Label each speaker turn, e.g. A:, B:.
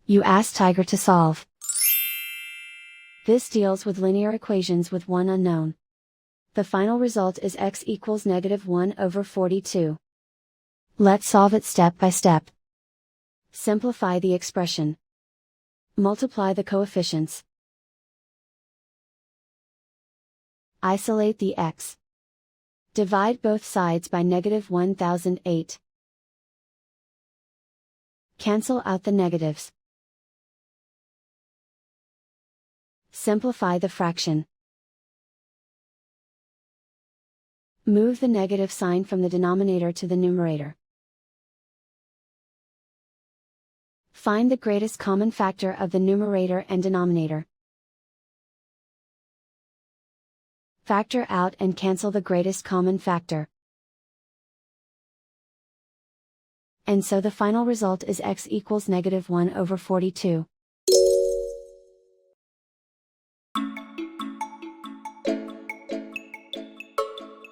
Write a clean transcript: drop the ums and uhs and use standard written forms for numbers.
A: You ask Tiger to solve. This deals with linear equations with one unknown. The final result is x equals -1/42. Let's solve it step by step. Simplify the expression. Multiply the coefficients. Isolate the x. Divide both sides by -1008. Cancel out the negatives. Simplify the fraction. Move the negative sign from the denominator to the numerator. Find the greatest common factor of the numerator and denominator. Factor out and cancel the greatest common factor. And so the final result is x equals -1/42.